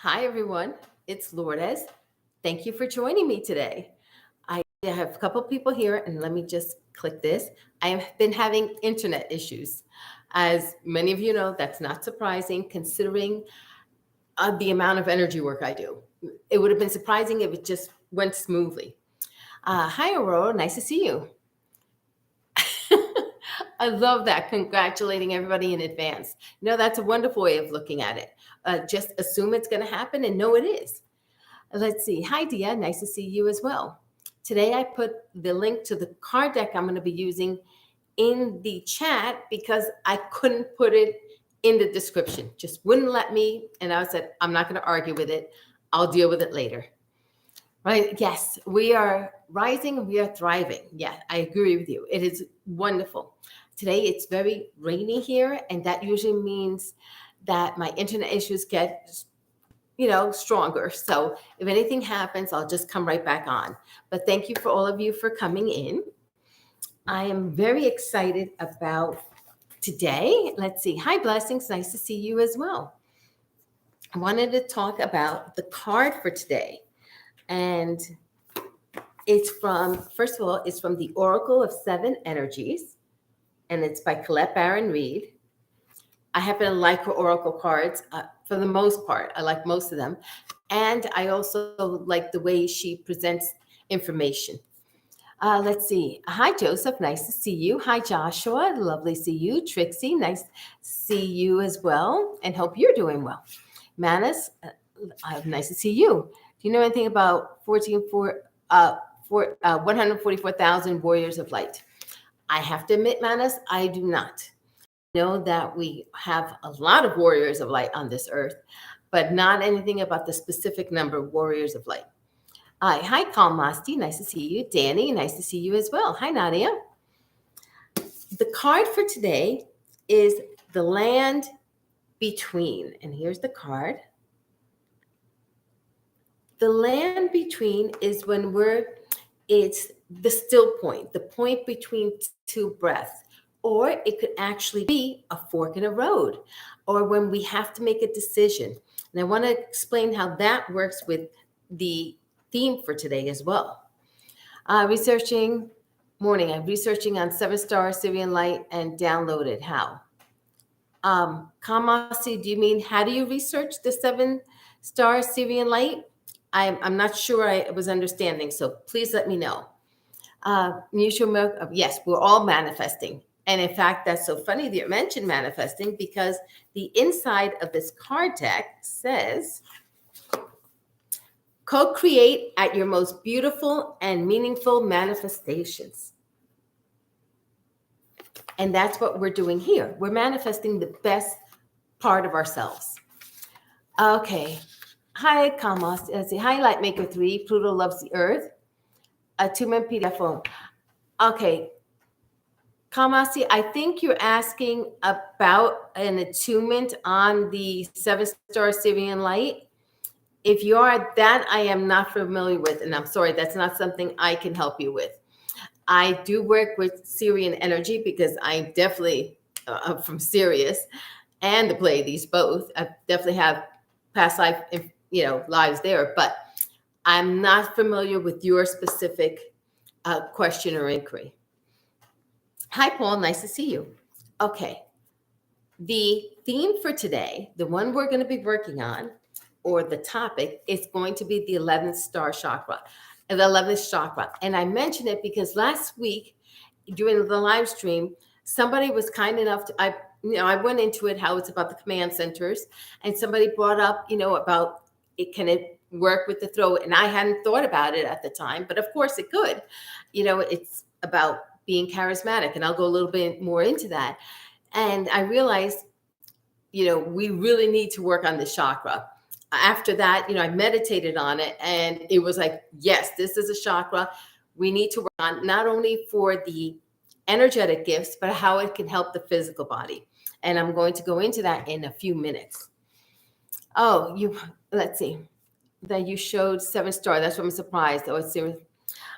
Hi, everyone. It's Lourdes. Thank you for joining me today. I have a couple people here, and let me just click this. I have been having internet issues. As many of you know, that's not surprising considering the amount of energy work I do. It would have been surprising if it just went smoothly. Hi, Aurora. Nice to see you. I love that. Congratulating everybody in advance. That's a wonderful way of looking at it. Just assume it's going to happen and know it is. Let's see. Hi, Dia. Nice to see you as well. Today, I put the link to the card deck I'm going to be using in the chat because I couldn't put it in the description. Just wouldn't let me. And I said, I'm not going to argue with it. I'll deal with it later. Right? Yes, we are rising. We are thriving. Yeah, I agree with you. It is wonderful. Today, it's very rainy here, and that usually means that my internet issues get stronger. So if anything happens, I'll just come right back on. But thank you for all of you for coming in. I am very excited about today. Let's see. Hi, Blessings. Nice to see you as well. I wanted to talk about the card for today. And it's first of all, it's from the Oracle of Seven Energies. And it's by Colette Baron Reed. I happen to like her oracle cards for the most part. I like most of them. And I also like the way she presents information. Let's see. Hi, Joseph. Nice to see you. Hi, Joshua. Lovely to see you. Trixie, nice to see you as well. And hope you're doing well. Manis, nice to see you. Do you know anything about 144,000 Warriors of Light? I have to admit, Manis, I do not. Know that we have a lot of warriors of light on this earth, but not anything about the specific number of warriors of light. Hi, Kalmasti. Nice to see you. Danny, nice to see you as well. Hi, Nadia. The card for today is the land between. And here's the card. The land between is when it's the still point, the point between two breaths. Or it could actually be a fork in a road, or when we have to make a decision. And I want to explain how that works with the theme for today as well. I'm researching on 7-star Syrian light and downloaded how. Kamasi, do you mean how do you research the 7-star Syrian light? I'm not sure I was understanding, so please let me know. Mutual milk, yes, we're all manifesting. And in fact, that's so funny that you mentioned manifesting because the inside of this card deck says, co-create at your most beautiful and meaningful manifestations. And that's what we're doing here. We're manifesting the best part of ourselves. Okay. Hi, Kamos. Hi, Lightmaker 3. Pluto loves the earth. Attunement PDF phone. Okay. Kamasi, I think you're asking about an attunement on the 7-star Syrian light. If you are, that I am not familiar with, and I'm sorry, that's not something I can help you with. I do work with Syrian energy because I definitely am from Sirius and the Pleiades both. I definitely have past life, lives there, but I'm not familiar with your specific question or inquiry. Hi, Paul. Nice to see you. Okay. The theme for today, the one we're going to be working on, or the topic, is going to be the 11th star chakra, the 11th chakra. And I mentioned it because last week during the live stream, somebody was kind enough to, I went into it, how it's about the command centers, and somebody brought up, about can it work with the throat? And I hadn't thought about it at the time, but of course it could. It's about being charismatic, and I'll go a little bit more into that. And I realized, we really need to work on this chakra. After that, I meditated on it, and it was like, yes, this is a chakra we need to work on, not only for the energetic gifts, but how it can help the physical body. And I'm going to go into that in a few minutes. Oh, let's see, that you showed 7-star. That's what I'm surprised. Oh, it's serious.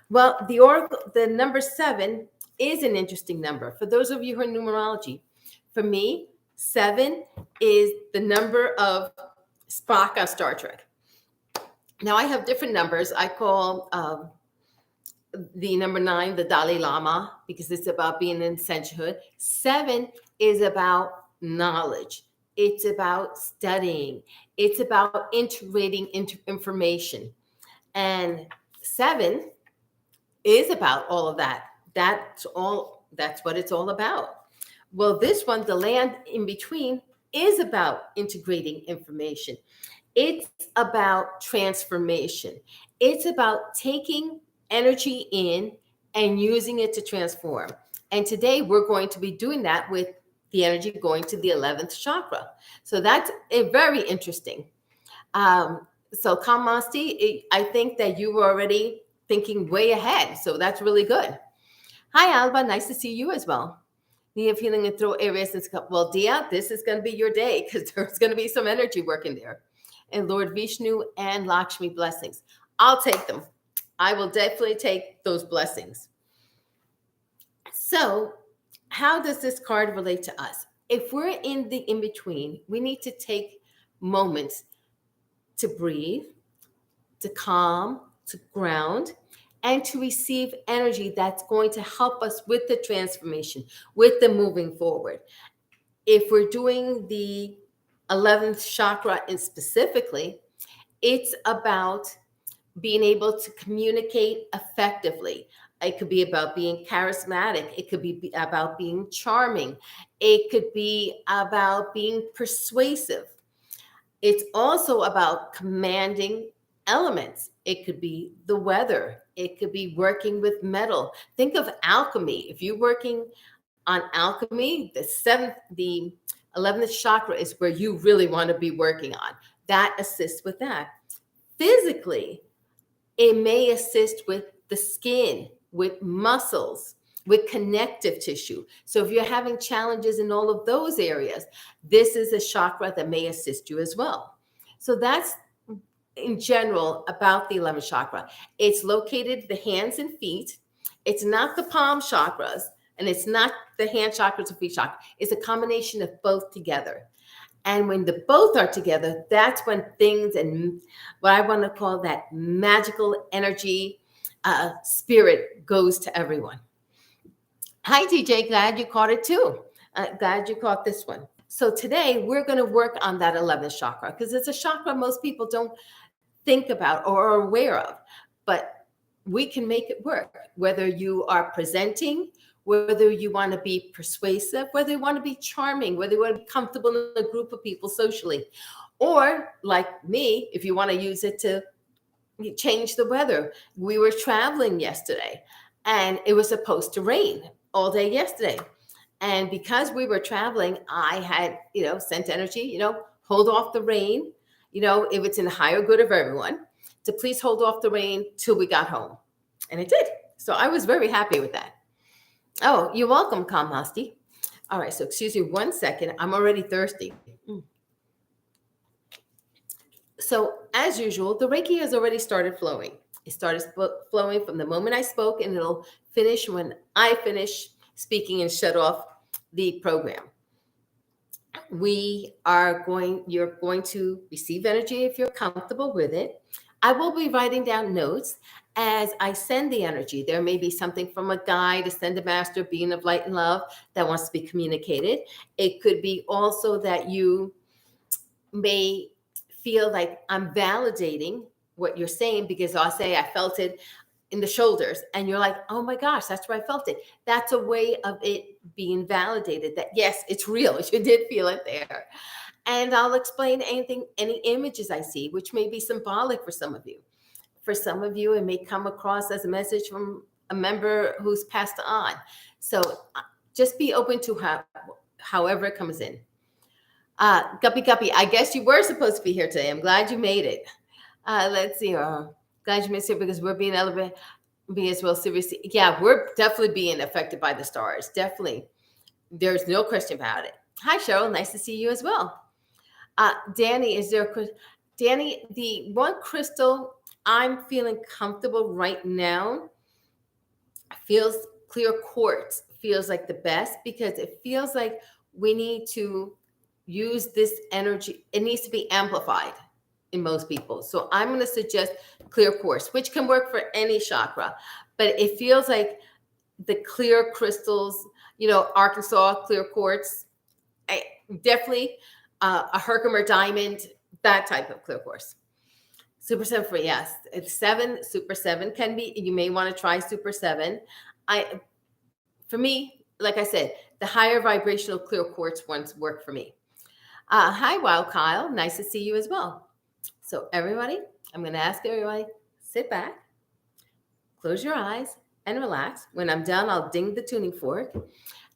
Well, the oracle, the number 7 is an interesting number. For those of you who are numerology, for me, 7 is the number of Spock on Star Trek. Now I have different numbers. I call the number 9 the Dalai Lama, because it's about being in sainthood. 7 is about knowledge. It's about studying. It's about integrating information. And 7 is about all of that. That's what it's all about. Well, this one, the land in between, is about integrating information. It's about transformation. It's about taking energy in and using it to transform. And today we're going to be doing that with the energy going to the 11th chakra. So that's very interesting. So Kamasti, I think that you were already thinking way ahead. So that's really good. Hi, Alba. Nice to see you as well. Nia feeling in throat areas. Well, Dia, this is going to be your day, because there's going to be some energy working there. And Lord Vishnu and Lakshmi blessings. I'll take them. I will definitely take those blessings. So how does this card relate to us? If we're in the in-between, we need to take moments to breathe, to calm, to ground, and to receive energy that's going to help us with the transformation, with the moving forward. If we're doing the 11th chakra specifically, it's about being able to communicate effectively. It could be about being charismatic. It could be about being charming. It could be about being persuasive. It's also about commanding elements. It could be the weather. It could be working with metal. Think of alchemy. If you're working on alchemy, the 11th chakra is where you really want to be working on. That assists with that. Physically, it may assist with the skin, with muscles, with connective tissue. So if you're having challenges in all of those areas, this is a chakra that may assist you as well. So that's in general about the 11th chakra. It's located the hands and feet. It's not the palm chakras, and it's not the hand chakras or feet chakra. It's a combination of both together. And when the both are together, that's when things, and what I want to call that magical energy spirit, goes to everyone. Hi, TJ. Glad you caught it too. Glad you caught this one. So today we're going to work on that 11th chakra, because it's a chakra most people don't think about or are aware of. But we can make it work, whether you are presenting, whether you want to be persuasive, whether you want to be charming, whether you want to be comfortable in a group of people socially, or like me, if you want to use it to change the weather. We were traveling yesterday, and it was supposed to rain all day yesterday. And because we were traveling, I had, sent energy, hold off the rain, if it's in the higher good of everyone, to please hold off the rain till we got home. And it did. So I was very happy with that. Oh, you're welcome, Kamasti. All right, so excuse me 1 second. I'm already thirsty. So as usual, the Reiki has already started flowing. It started flowing from the moment I spoke, and it'll finish when I finish speaking and shut off the program. You're going to receive energy if you're comfortable with it. I will be writing down notes as I send the energy. There may be something from a guide, ascended master, being of light and love that wants to be communicated. It could be also that you may feel like I'm validating what you're saying, because I'll say I felt it in the shoulders, and you're like, oh my gosh, that's where I felt it. That's a way of it being validated, that yes, it's real. You did feel it there. And I'll explain any images I see, which may be symbolic for some of you. For some of you, it may come across as a message from a member who's passed on. So just be open to however it comes in. Guppy, I guess you were supposed to be here today. I'm glad you made it. Let's see. Glad you missed it, because we're being elevated, be as well seriously. Yeah, we're definitely being affected by the stars. Definitely. There's no question about it. Hi, Cheryl. Nice to see you as well. Danny, Danny, the one crystal I'm feeling comfortable right now feels clear quartz, feels like the best, because it feels like we need to use this energy. It needs to be amplified in most people. So I'm going to suggest clear quartz, which can work for any chakra, but it feels like the clear crystals, Arkansas clear quartz, definitely a Herkimer diamond, that type of clear quartz. Super 7 for yes. It's 7. Super 7 can be. You may want to try Super 7. For me, like I said, the higher vibrational clear quartz ones work for me. Hi, Wild Kyle. Nice to see you as well. So everybody, I'm going to ask everybody, sit back, close your eyes, and relax. When I'm done, I'll ding the tuning fork,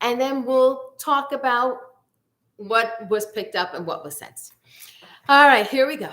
and then we'll talk about what was picked up and what was sensed. All right, here we go.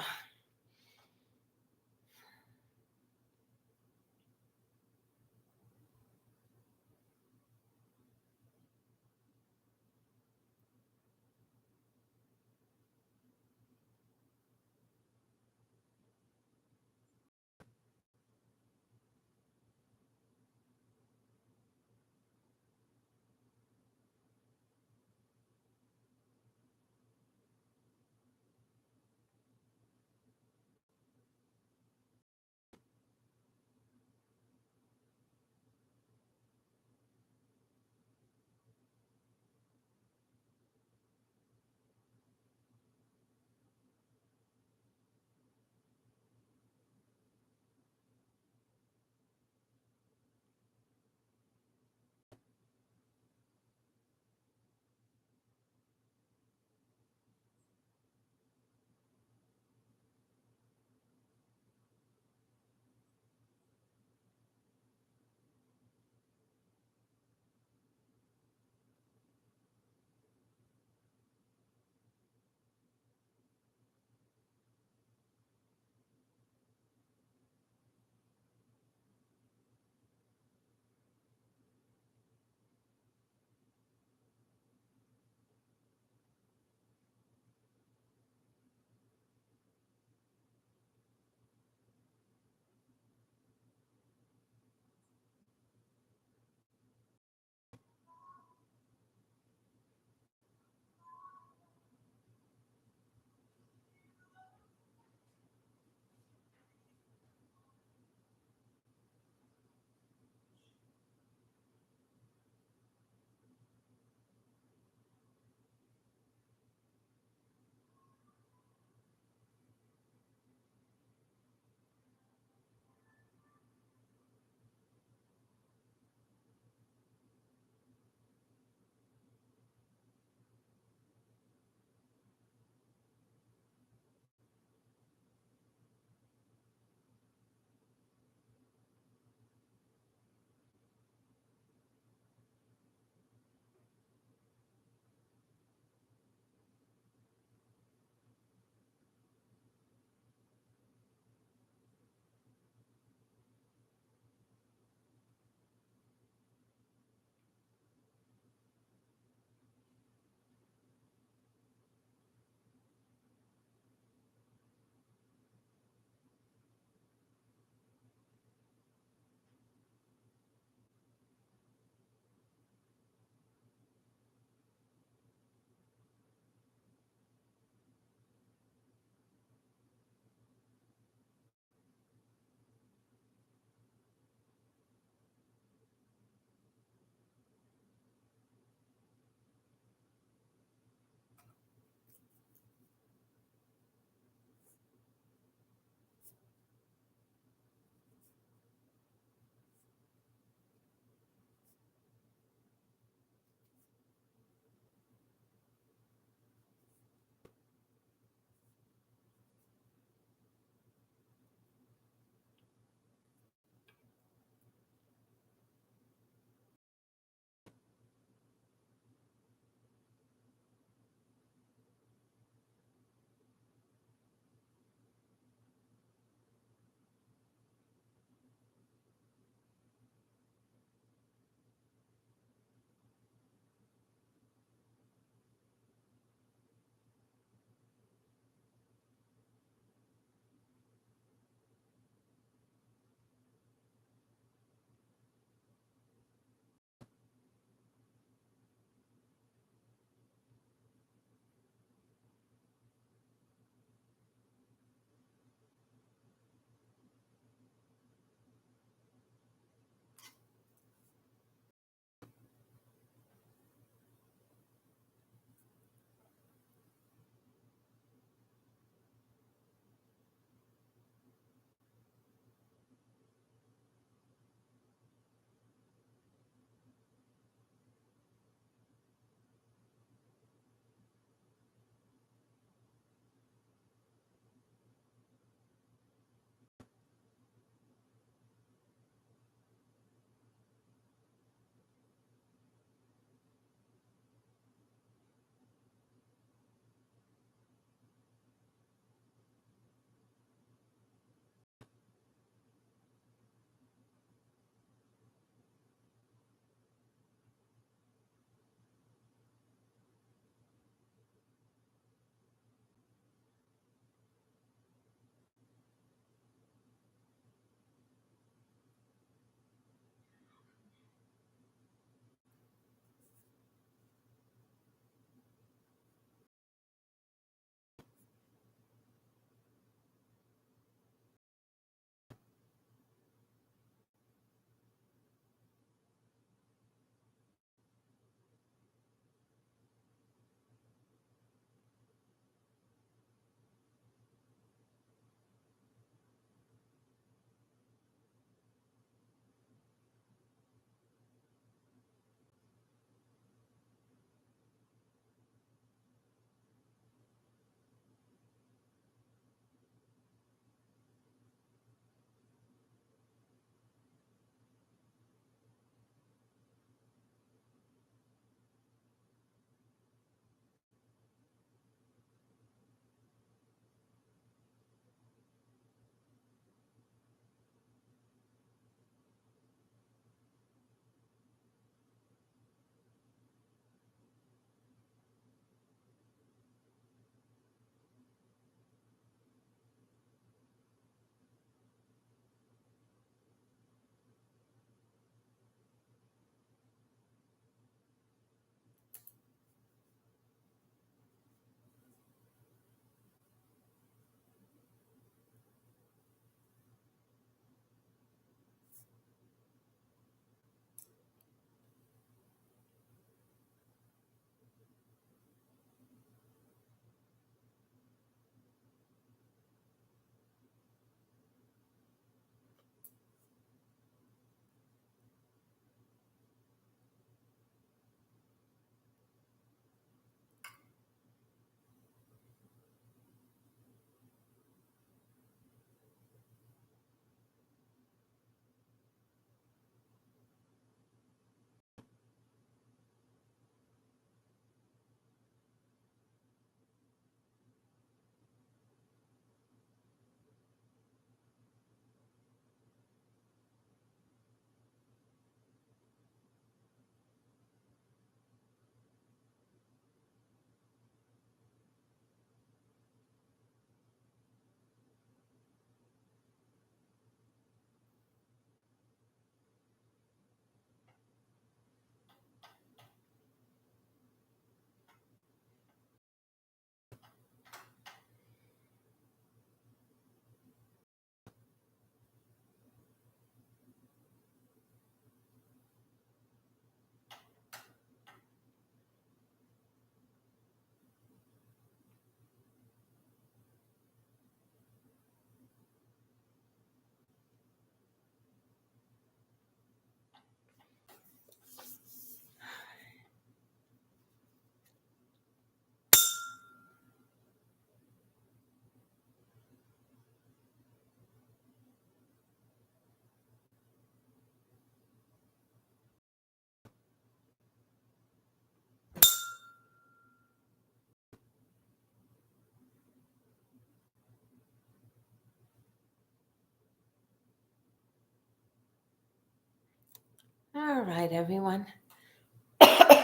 All right, everyone.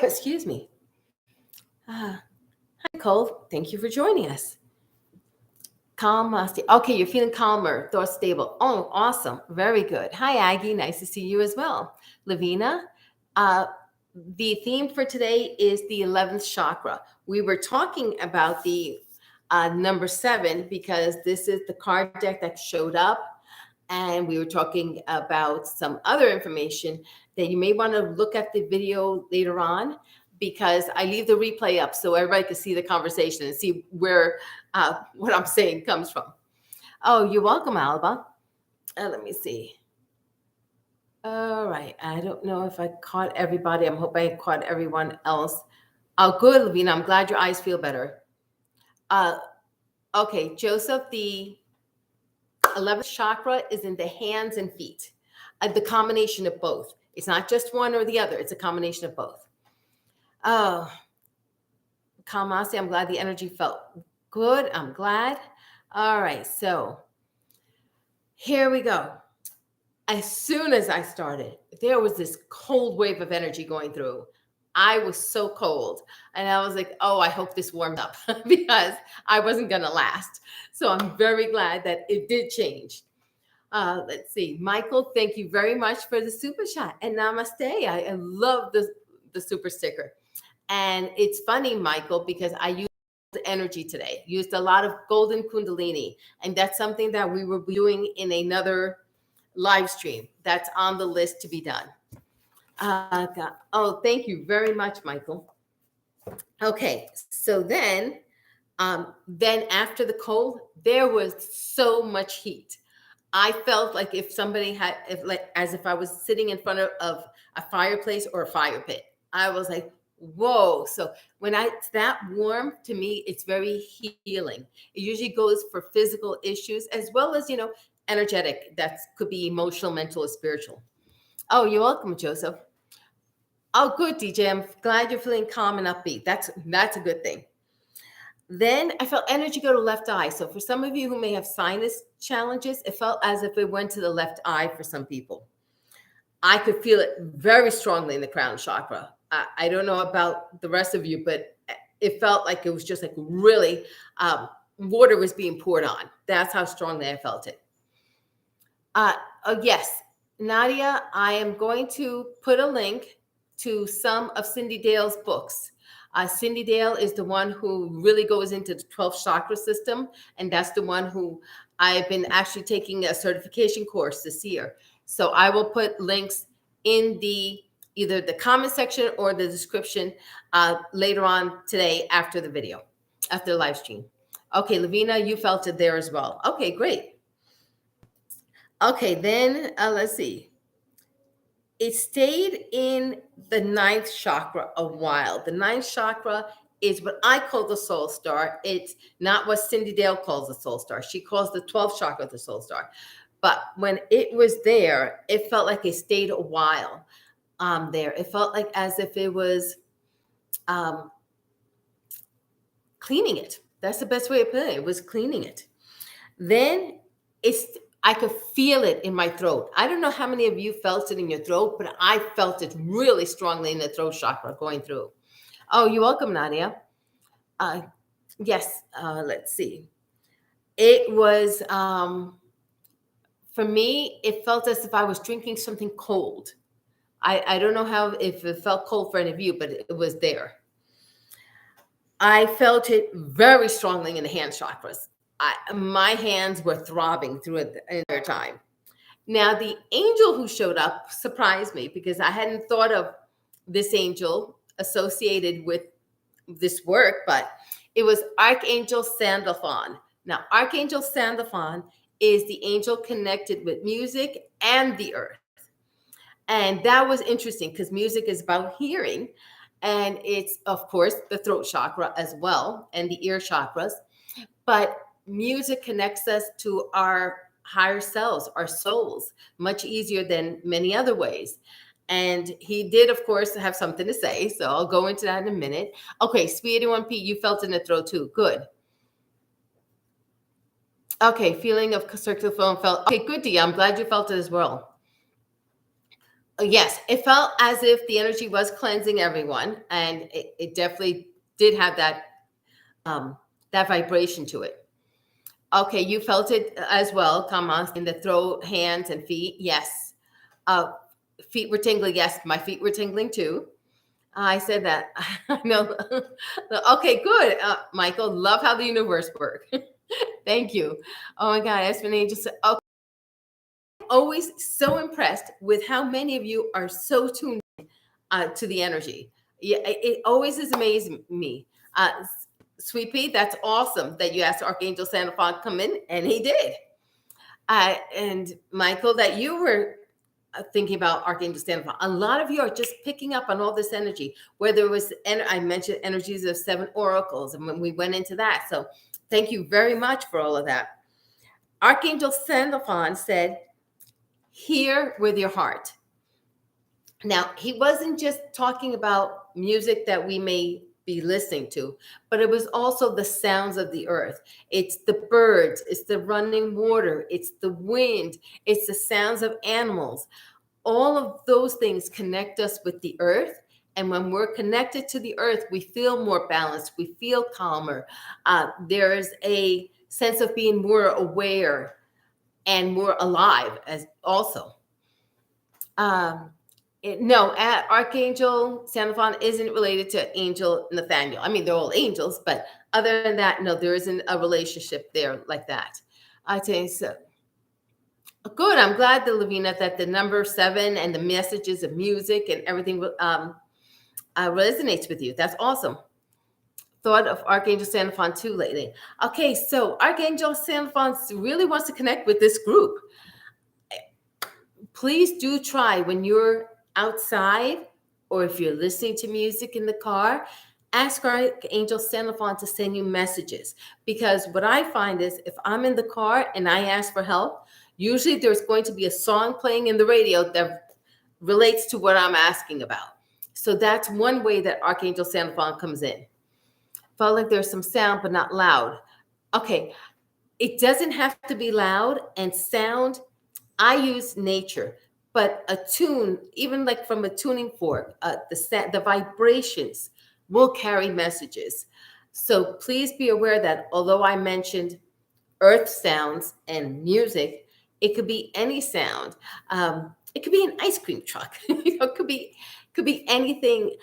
Excuse me. Hi, Nicole. Thank you for joining us. Calm. Okay, you're feeling calmer, thought stable. Oh, awesome. Very good. Hi, Aggie. Nice to see you as well. Lavina, uh, the theme for today is the 11th chakra. We were talking about the number 7 because this is the card deck that showed up. And we were talking about some other information that you may want to look at the video later on, because I leave the replay up so everybody can see the conversation and see where what I'm saying comes from. Oh, you're welcome, Alba. Let me see. All right. I don't know if I caught everybody. I'm hoping I caught everyone else. Oh, good, Lavina. I'm glad your eyes feel better. Okay, Joseph, the 11th chakra is in the hands and feet. The combination of both. It's not just one or the other. It's a combination of both. Oh, Kamasi, I'm glad the energy felt good. I'm glad. All right, so here we go. As soon as I started, there was this cold wave of energy going through. I was so cold. And I was like, oh, I hope this warmed up because I wasn't going to last. So I'm very glad that it did change. Let's see. Michael, thank you very much for the super chat. And namaste. I love the super sticker. And it's funny, Michael, because I used energy today, used a lot of golden kundalini. And that's something that we will be doing in another live stream that's on the list to be done. Oh, thank you very much, Michael. Okay, so then after the cold, there was so much heat. I felt like if somebody had, as if I was sitting in front of a fireplace or a fire pit. I was like, whoa. So when it's that warm, to me, it's very healing. It usually goes for physical issues as well as, energetic. That could be emotional, mental, or spiritual. Oh, you're welcome, Joseph. Oh, good, DJ. I'm glad you're feeling calm and upbeat. That's a good thing. Then I felt energy go to left eye. So for some of you who may have sinus challenges, it felt as if it went to the left eye for some people. I could feel it very strongly in the crown chakra. I don't know about the rest of you, but it felt like it was just like really water was being poured on. That's how strongly I felt it. Yes, Nadia, I am going to put a link to some of Cindy Dale's books. Cindy Dale is the one who really goes into the 12th chakra system. And that's the one who I've been actually taking a certification course this year. So I will put links in either the comment section or the description later on today after the video, after the live stream. Okay, Lavina, you felt it there as well. Okay, great. Okay, then let's see. It stayed in the 9th chakra a while. The 9th chakra is what I call the soul star. It's not what Cindy Dale calls the soul star. She calls the 12th chakra the soul star. But when it was there, it felt like it stayed a while there. It felt like as if it was cleaning it. That's the best way of putting it. It was cleaning it. Then I could feel it in my throat. I don't know how many of you felt it in your throat, but I felt it really strongly in the throat chakra going through. Oh, you're welcome, Nadia. Yes, let's see. It was, for me, it felt as if I was drinking something cold. I don't know if it felt cold for any of you, but it was there. I felt it very strongly in the hand chakras. My hands were throbbing through it the entire time. Now, the angel who showed up surprised me because I hadn't thought of this angel associated with this work, but it was Archangel Sandalphon. Now, Archangel Sandalphon is the angel connected with music and the earth. And that was interesting because music is about hearing. And it's, of course, the throat chakra as well and the ear chakras. But music connects us to our higher selves, our souls, much easier than many other ways. And he did, of course, have something to say. So I'll go into that in a minute. Okay, Sweet 81P, you felt in the throat too. Good. Okay, feeling of circular flow and felt. Okay, good, Dia. I'm glad you felt it as well. Yes, it felt as if the energy was cleansing everyone, and it definitely did have that vibration to it. Okay, you felt it as well, come on, in the throat, hands, and feet. Yes. Uh, feet were tingling. Yes, my feet were tingling too. I said that. No. Okay, good. Michael, love how the universe works. Thank you. Oh my God, Esplanade just said, okay. Always so impressed with how many of you are so tuned to the energy. Yeah, it always has amazed me. Sweet Pea, that's awesome that you asked Archangel Santa Fe to come in, and he did. And Michael, that you were thinking about Archangel Santa Fe. A lot of you are just picking up on all this energy, whether it was, I mentioned energies of 7 oracles, and when we went into that. So thank you very much for all of that. Archangel Santa Fe said, hear with your heart. Now, he wasn't just talking about music that we may be listening to, but it was also the sounds of the earth. It's the birds, it's the running water, it's the wind, it's the sounds of animals. All of those things connect us with the earth. And when we're connected to the earth, we feel more balanced, we feel calmer. There is a sense of being more aware and more alive as also. No, Archangel Santa Fe isn't related to Angel Nathaniel. I mean, they're all angels, but other than that, no, there isn't a relationship there like that. I think so. Good. I'm glad, Lavina, that the number 7 and the messages of music and everything resonates with you. That's awesome. Thought of Archangel Santa Fe too lately. Okay, so Archangel Santa Fe really wants to connect with this group. Please do try when you're outside or if you're listening to music in the car, ask Archangel Santa Fe to send you messages. Because what I find is if I'm in the car and I ask for help, usually there's going to be a song playing in the radio that relates to what I'm asking about. So that's one way that Archangel Santa Fe comes in. Felt like there's some sound, but not loud. Okay, it doesn't have to be loud, and sound, I use nature, but a tune, even like from a tuning fork, the vibrations will carry messages. So please be aware that although I mentioned earth sounds and music, it could be any sound. It could be an ice cream truck. It could be anything.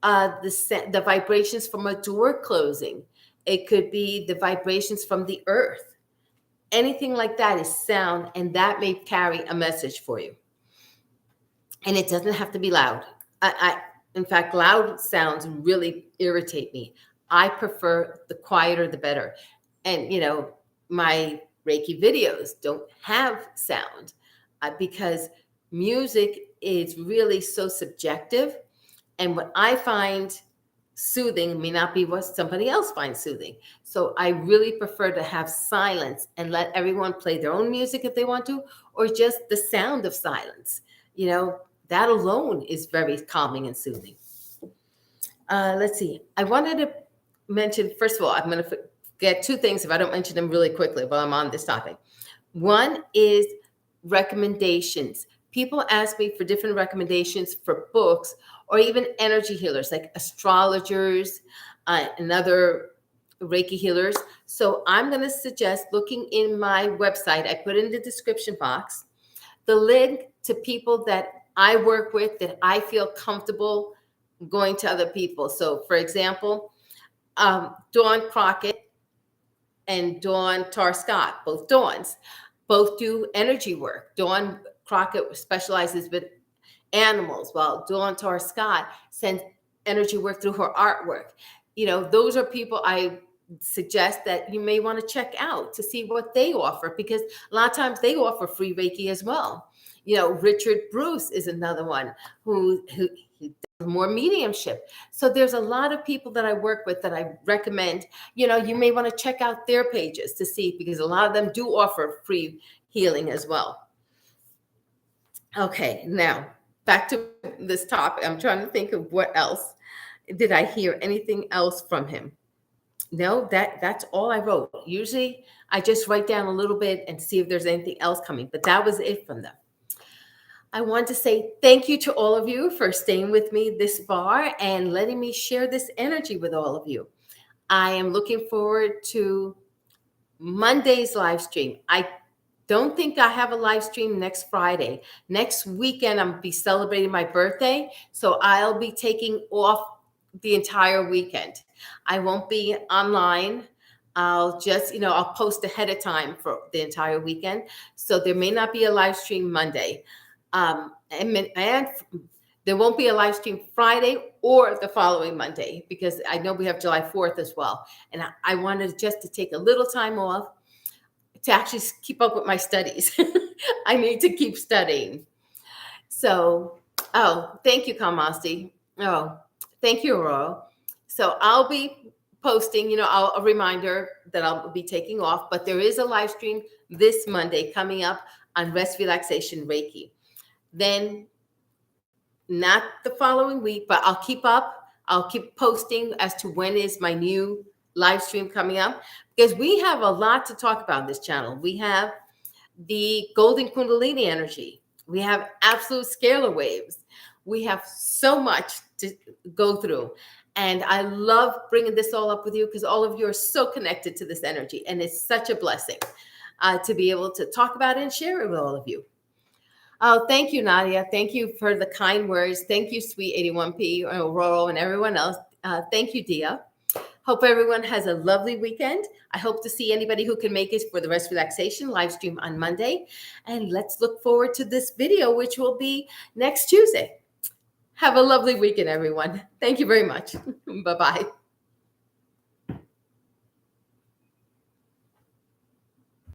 The vibrations from a door closing. It could be the vibrations from the earth. Anything like that is sound, and that may carry a message for you. And it doesn't have to be loud. In fact, loud sounds really irritate me. I prefer the quieter, the better. And, my Reiki videos don't have sound because music is really so subjective. And what I find soothing may not be what somebody else finds soothing. So I really prefer to have silence and let everyone play their own music if they want to, or just the sound of silence. That alone is very calming and soothing. Let's see. I wanted to mention, first of all, I'm going to get 2 things if I don't mention them really quickly while I'm on this topic. One is recommendations. People ask me for different recommendations for books or even energy healers like astrologers and other Reiki healers. So I'm going to suggest looking in my website. I put in the description box the link to people that I work with that I feel comfortable going to other people. So, for example, Dawn Crockett and Dawn Tar-Scott, both Dawns, both do energy work. Dawn Crockett specializes with animals, while Dawn Tar-Scott sends energy work through her artwork. Those are people I suggest that you may want to check out to see what they offer, because a lot of times they offer free Reiki as well. Richard Bruce is another one who does more mediumship. So there's a lot of people that I work with that I recommend. You may want to check out their pages to see, because a lot of them do offer free healing as well. Okay, now back to this topic. I'm trying to think of what else. Did I hear anything else from him? No, that's all I wrote. Usually I just write down a little bit and see if there's anything else coming, but that was it from them. I want to say thank you to all of you for staying with me this far and letting me share this energy with all of you. I am looking forward to Monday's live stream. I don't think I have a live stream next Friday. Next weekend, I'm going to be celebrating my birthday. So I'll be taking off the entire weekend. I won't be online. I'll just, I'll post ahead of time for the entire weekend. So there may not be a live stream Monday. And there won't be a live stream Friday or the following Monday, because I know we have July 4th as well. And I wanted just to take a little time off to actually keep up with my studies. I need to keep studying. So, thank you, Kamasti. Oh, thank you, Aurora. So I'll be posting, a reminder that I'll be taking off, but there is a live stream this Monday coming up on rest, relaxation, Reiki. Then not the following week, but I'll keep posting as to when is my new live stream coming up, because we have a lot to talk about on this channel. We have the golden kundalini energy. We have absolute scalar waves. We have so much to go through. And I love bringing this all up with you, because all of you are so connected to this energy. And it's such a blessing to be able to talk about it and share it with all of you. Oh, thank you, Nadia. Thank you for the kind words. Thank you, sweet 81P, Aurora, and everyone else. Thank you, Dia. Hope everyone has a lovely weekend. I hope to see anybody who can make it for the Rest Relaxation live stream on Monday. And let's look forward to this video, which will be next Tuesday. Have a lovely weekend, everyone. Thank you very much. Bye-bye.